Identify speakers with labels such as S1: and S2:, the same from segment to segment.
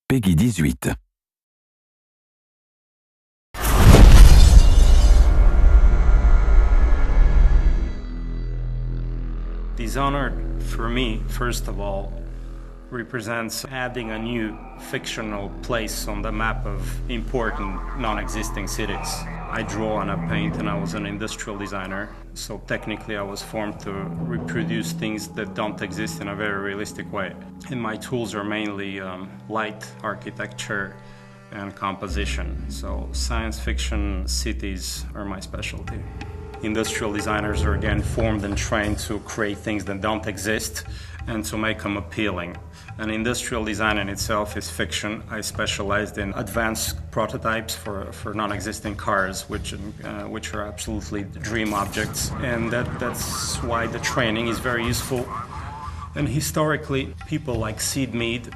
S1: Peggy 18.
S2: Dishonored, for me, first of all, represents adding a new fictional place on the map of important non-existing cities. I draw and I paint, and I was an industrial designer, so technically I was formed to reproduce things that don't exist in a very realistic way. And my tools are mainly light, architecture, and composition. So science fiction cities are my specialty. Industrial designers are again formed and trained to create things that don't exist and to make them appealing. And industrial design in itself is fiction. I specialized in advanced prototypes for non-existing cars, which are absolutely dream objects. And that's why the training is very useful. And historically, people like Sid Mead,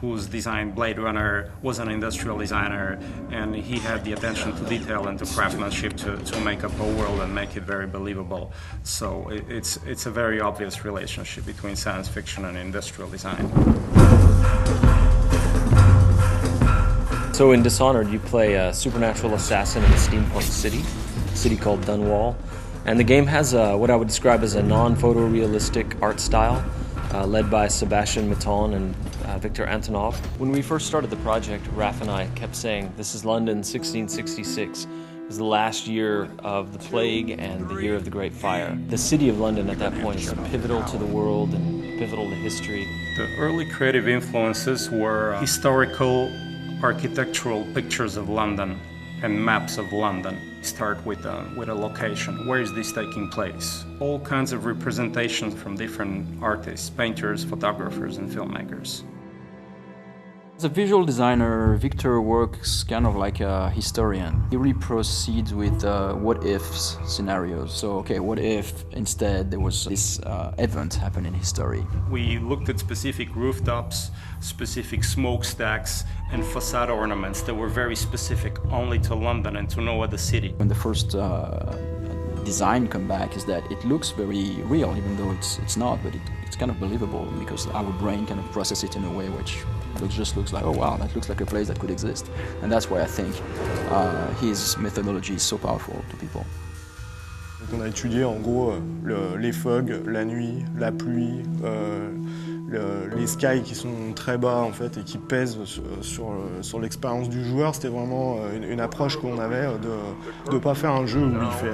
S2: who's designed Blade Runner, was an industrial designer, and he had the attention to detail and to craftsmanship to make up a world and make it very believable. So it's a very obvious relationship between science fiction and industrial design.
S3: So in Dishonored, you play a supernatural assassin in a steampunk city called Dunwall. And the game has what I would describe as a non-photorealistic art style, led by Sebastian Maton and Victor Antonov. When we first started the project, Raph and I kept saying, this is London 1666. It was the last year of the plague and the year of the Great Fire. The city of London at that point is pivotal to the world and pivotal to history.
S2: The early creative influences were historical architectural pictures of London and maps of London. Start with a location. Where is this taking place? All kinds of representations from different artists, painters, photographers, and filmmakers.
S4: As a visual designer, Victor works kind of like a historian. He really proceeds with what-ifs scenarios. So, okay, what if instead there was this event happen in history?
S2: We looked at specific rooftops, specific smokestacks, and facade ornaments that were very specific only to London and to no other city.
S4: When the first design come back is that it looks very real, even though it's not, but it's kind of believable because our brain kind of processes it in a way which just looks like, oh wow, that looks like a place that could exist. And that's why I think his methodology is so powerful to people.
S5: On a étudié en gros les fogs, la nuit, la pluie, les skies qui sont très bas en fait et qui pèsent sur l'expérience du joueur. C'était vraiment une approche qu'on avait de ne pas faire un jeu où il fait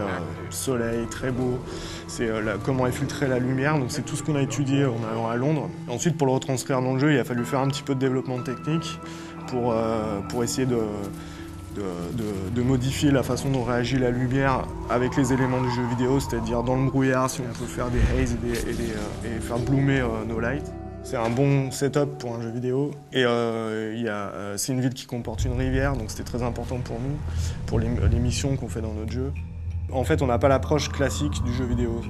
S5: soleil, très beau. C'est comment infiltrer la lumière, donc c'est tout ce qu'on a étudié en allant à Londres. Et ensuite pour le retranscrire dans le jeu, il a fallu faire un petit peu de développement technique pour essayer de modifier la façon dont réagit la lumière avec les éléments du jeu vidéo, c'est-à-dire dans le brouillard, si on peut faire des haze et faire bloomer nos lights. C'est un bon setup pour un jeu vidéo et c'est une ville qui comporte une rivière, donc c'était très important pour nous, pour les missions qu'on fait dans notre jeu. En fait, on n'a pas l'approche classique du jeu vidéo.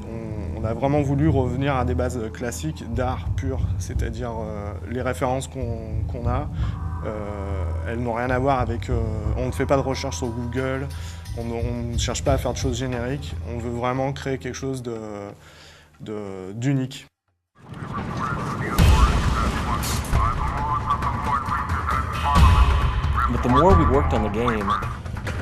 S5: On a vraiment voulu revenir à des bases classiques d'art pur, c'est-à-dire les références qu'on a, elles n'ont rien à voir avec... on ne fait pas de recherche sur Google, on ne cherche pas à faire de choses génériques, on veut vraiment créer quelque chose d'unique.
S3: But the more we worked on the game,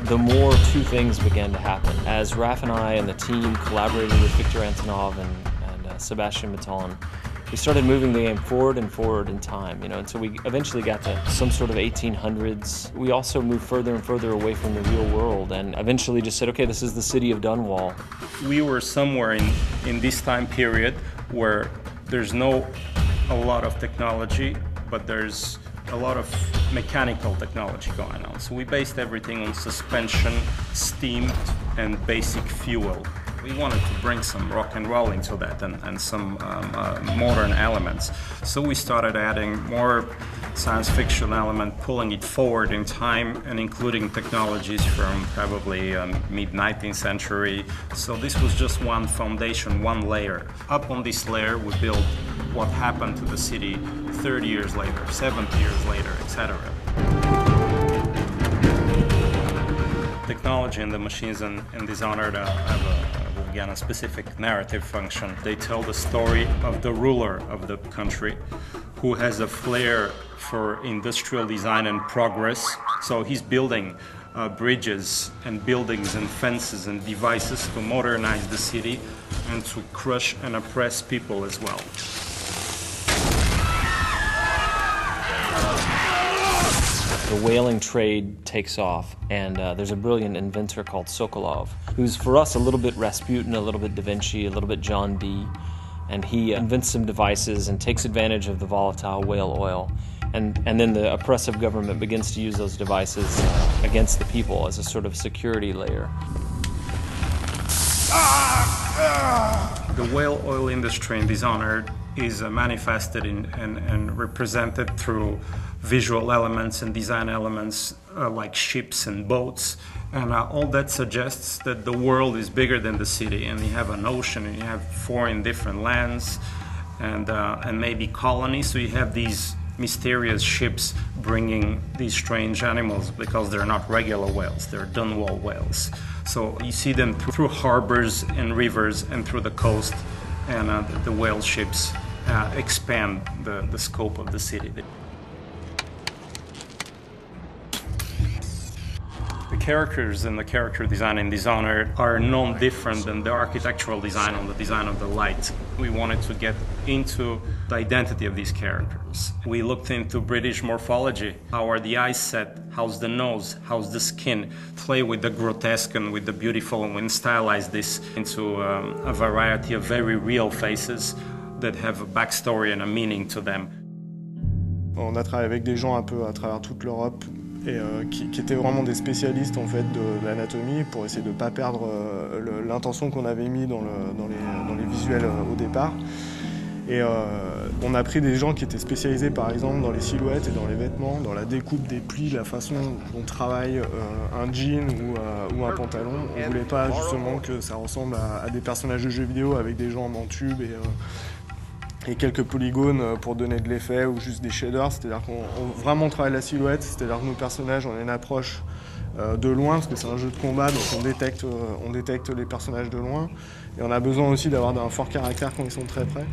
S3: the more two things began to happen. As Raph and I and the team collaborated with Victor Antonov and Sebastian Maton, we started moving the game forward and forward in time, until we eventually got to some sort of 1800s. We also moved further and further away from the real world and eventually just said, okay, this is the city of Dunwall.
S2: We were somewhere in this time period where there's a lot of technology, but there's a lot of mechanical technology going on. So we based everything on suspension, steam, and basic fuel. We wanted to bring some rock and roll into that and some modern elements. So we started adding more science fiction element, pulling it forward in time and including technologies from probably mid-19th century. So this was just one foundation, one layer. Up on this layer we built what happened to the city 30 years later, 70 years later, etc. Technology and the machines in Dishonored have a specific narrative function. They tell the story of the ruler of the country who has a flair for industrial design and progress. So he's building bridges and buildings and fences and devices to modernize the city and to crush and oppress people as well.
S3: The whaling trade takes off, and there's a brilliant inventor called Sokolov, who's for us a little bit Rasputin, a little bit Da Vinci, a little bit John Dee, and he invents some devices and takes advantage of the volatile whale oil. And then the oppressive government begins to use those devices against the people as a sort of security layer.
S2: The whale oil industry in Dishonored is manifested and represented through visual elements and design elements like ships and boats. And all that suggests that the world is bigger than the city, and you have an ocean, and you have foreign different lands, and maybe colonies. So you have these mysterious ships bringing these strange animals because they're not regular whales, they're Dunwall whales. So you see them through harbors and rivers and through the coast, and the whale ships expand the scope of the city. The characters and the character design in Dishonored are no different than the architectural design or the design of the light. We wanted to get into the identity of these characters. We looked into British morphology. How are the eyes set? How's the nose? How's the skin? Play with the grotesque and with the beautiful, and we stylize this into a variety of very real faces that have a backstory and a meaning to them.
S5: On a travaillé avec des gens un peu à travers toute l'Europe et qui étaient vraiment des spécialistes en fait de l'anatomie pour essayer de ne pas perdre l'intention qu'on avait mis dans les visuels au départ. Et on a pris des gens qui étaient spécialisés par exemple dans les silhouettes et dans les vêtements, dans la découpe des plis, la façon dont travaille un jean ou un pantalon. On ne voulait pas justement que ça ressemble à des personnages de jeux vidéo avec des jambes en tube et quelques polygones pour donner de l'effet ou juste des shaders. C'est-à-dire qu'on vraiment travaille la silhouette, c'est-à-dire que nos personnages, on a une approche de loin parce que c'est un jeu de combat, donc on détecte les personnages de loin. Et on a besoin aussi d'avoir un fort caractère quand ils sont très près.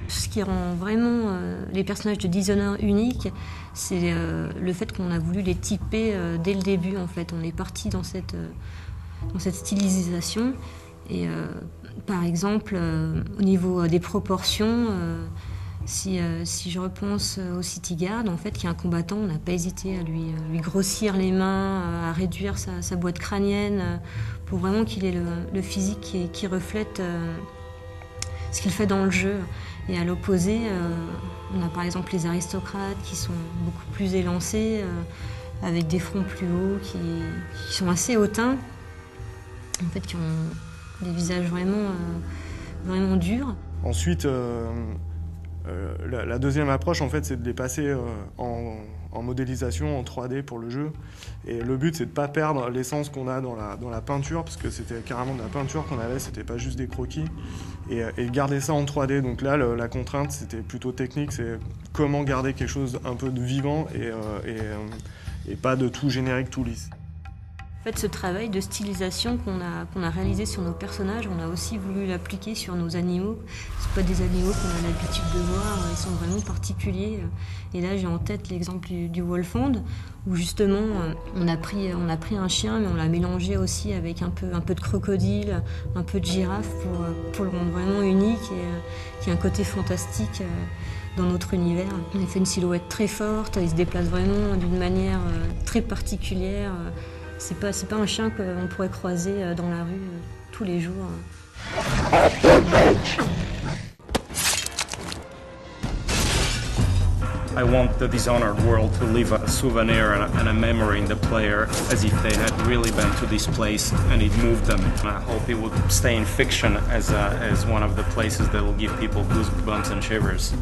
S1: Ce qui rend vraiment les personnages de Dishonored uniques, c'est le fait qu'on a voulu les typer dès le début. En fait, on est parti dans cette stylisation. Et par exemple, au niveau des proportions, si je repense au City Guard, en fait, qui est un combattant, on n'a pas hésité à lui grossir les mains, à réduire sa boîte crânienne, pour vraiment qu'il ait le physique qui reflète ce qu'il fait dans le jeu. Et à l'opposé, on a par exemple les aristocrates qui sont beaucoup plus élancés, avec des fronts plus hauts, qui sont assez hautains, en fait, qui ont des visages vraiment durs. Ensuite,
S5: la deuxième approche, en fait, c'est de les passer en modélisation, en 3D pour le jeu. Et le but, c'est de ne pas perdre l'essence qu'on a dans la peinture, parce que c'était carrément de la peinture qu'on avait, c'était pas juste des croquis. Et garder ça en 3D. Donc là, la contrainte, c'était plutôt technique, c'est comment garder quelque chose un peu de vivant et pas de tout générique, tout lisse.
S1: En fait, ce travail de stylisation qu'on a réalisé sur nos personnages, on a aussi voulu l'appliquer sur nos animaux. Ce pas des animaux qu'on a l'habitude de voir, ils sont vraiment particuliers. Et là, j'ai en tête l'exemple du Wolfhound, où justement, on a pris un chien, mais on l'a mélangé aussi avec un peu de crocodile, un peu de girafe, pour le rendre vraiment unique et qu'il y ait un côté fantastique dans notre univers. On a fait une silhouette très forte, il se déplace vraiment d'une manière très particulière. C'est pas un chien qu'on pourrait croiser dans la rue tous les jours.
S2: I want the Dishonored world to leave a souvenir and a memory in the player, as if they had really been to this place and it moved them. And I hope it would stay in fiction as one of the places that will give people goosebumps and shivers.